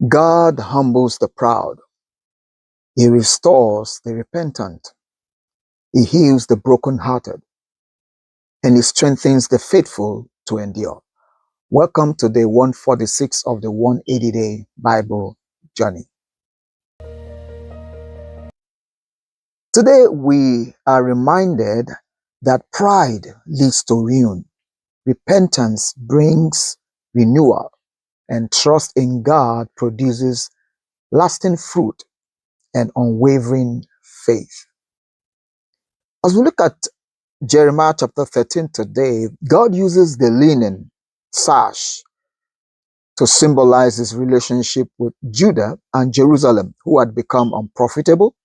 God humbles the proud. He restores the repentant. He heals the brokenhearted. And he strengthens the faithful to endure. Welcome to day 146 of the 180-day Bible journey. Today we are reminded that pride leads to ruin. Repentance brings renewal, and trust in God produces lasting fruit and unwavering faith. As we look at Jeremiah chapter 13 today, God uses the linen sash to symbolize his relationship with Judah and Jerusalem, who had become unprofitable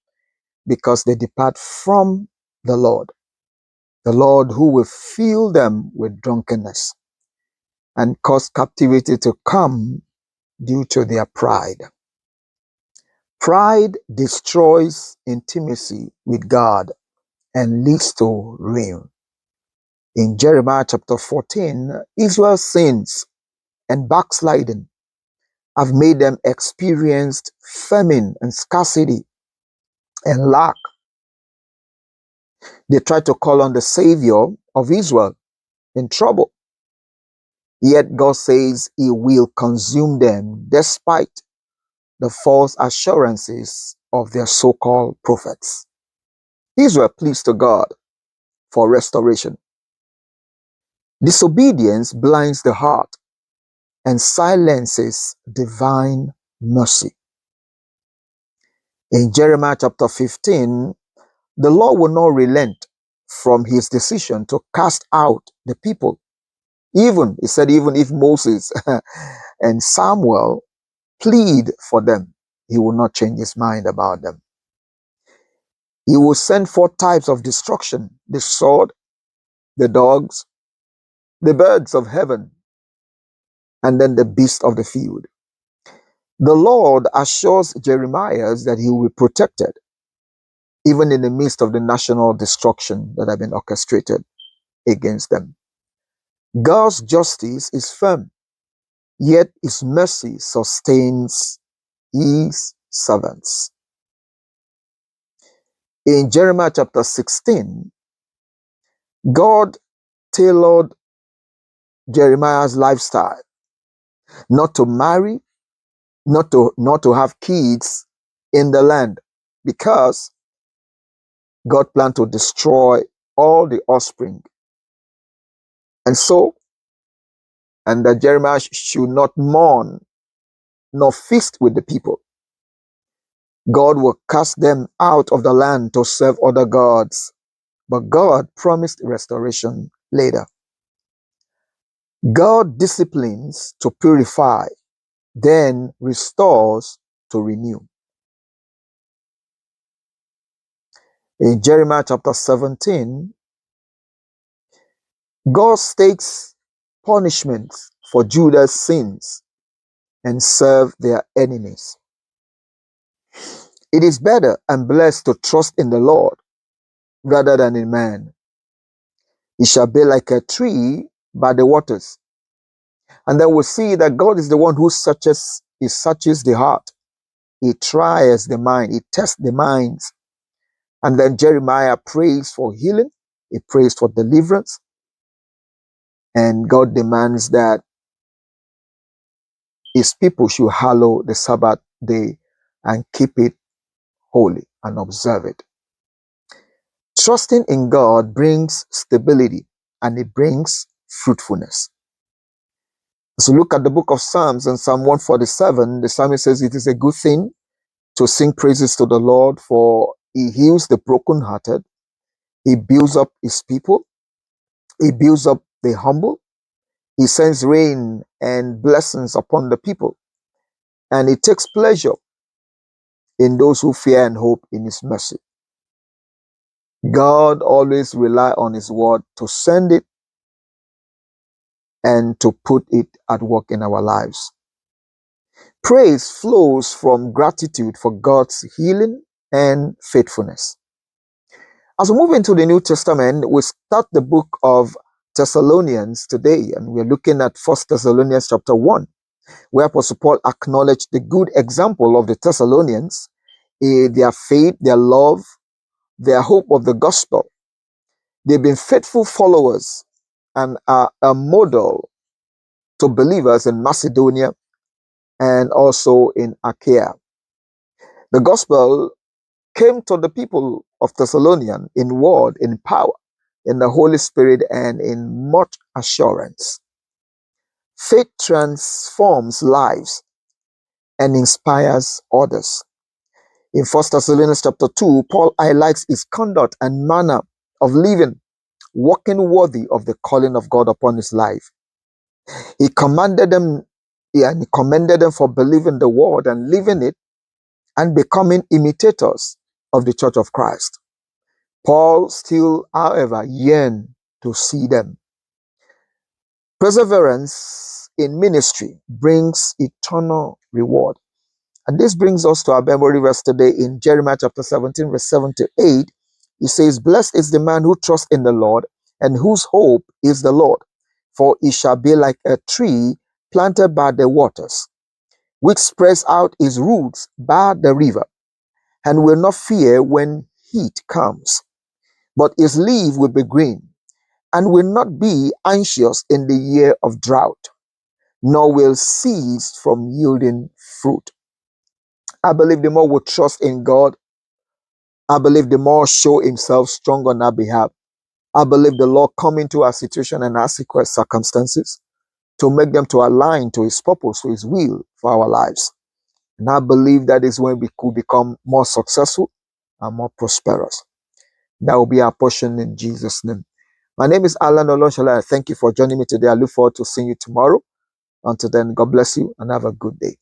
because they depart from the Lord who will fill them with drunkenness and cause captivity to come due to their pride. Pride destroys intimacy with God and leads to ruin. In Jeremiah chapter 14, Israel's sins and backsliding have made them experience famine and scarcity and lack. They try to call on the Savior of Israel in trouble. Yet God says he will consume them despite the false assurances of their so-called prophets. Israel pleads to God for restoration. Disobedience blinds the heart and silences divine mercy. In Jeremiah chapter 15, the Lord will not relent from his decision to cast out the people. He said, even if Moses and Samuel plead for them, he will not change his mind about them. He will send forth types of destruction: the sword, the dogs, the birds of heaven, and then the beasts of the field. The Lord assures Jeremiah that he will be protected, even in the midst of the national destruction that have been orchestrated against them. God's justice is firm, yet his mercy sustains his servants. In Jeremiah chapter 16, God tailored Jeremiah's lifestyle, not to marry, not to have kids in the land, because God planned to destroy all the offspring. And that Jeremiah should not mourn nor feast with the people. God will cast them out of the land to serve other gods. But God promised restoration later. God disciplines to purify, then restores to renew. In Jeremiah chapter 17, God stakes punishments for Judah's sins and serve their enemies. It is better and blessed to trust in the Lord rather than in man. He shall be like a tree by the waters. And then we'll see that God is the one who searches the heart. He tries the mind. He tests the minds. And then Jeremiah prays for healing. He prays for deliverance. And God demands that his people should hallow the Sabbath day and keep it holy and observe it. Trusting in God brings stability and it brings fruitfulness. So look at the book of Psalms, and Psalm 147, the psalmist says it is a good thing to sing praises to the Lord, for he heals the brokenhearted. He builds up his people. He builds up the humble. He sends rain and blessings upon the people. And he takes pleasure in those who fear and hope in his mercy. God always relies on his word to send it and to put it at work in our lives. Praise flows from gratitude for God's healing and faithfulness. As we move into the New Testament, we start the book of Thessalonians today, and we're looking at 1 Thessalonians chapter 1. where Apostle Paul acknowledged the good example of the Thessalonians, their faith, their love, their hope of the gospel. They've been faithful followers and are a model to believers in Macedonia and also in Achaia. The gospel came to the people of Thessalonians in word, in power, in the Holy Spirit, and in much assurance. Faith transforms lives and inspires others. In 1 Thessalonians chapter 2, Paul highlights his conduct and manner of living, walking worthy of the calling of God upon his life. He commended them for believing the word and living it and becoming imitators of the church of Christ. Paul still, however, yearned to see them. Perseverance in ministry brings eternal reward. And this brings us to our memory verse today in Jeremiah chapter 17, verse 7 to 8. It says, "Blessed is the man who trusts in the Lord and whose hope is the Lord, for he shall be like a tree planted by the waters, which spreads out his roots by the river, and will not fear when heat comes. But his leaf will be green, and will not be anxious in the year of drought, nor will cease from yielding fruit." I believe the more we trust in God, I believe the more show himself strong on our behalf. I believe the Lord come into our situation and our circumstances to make them to align to his purpose, to his will for our lives. And I believe that is when we could become more successful and more prosperous. That will be our portion in Jesus' name. My name is Alan Oloshala. Thank you for joining me today. I look forward to seeing you tomorrow. Until then, God bless you and have a good day.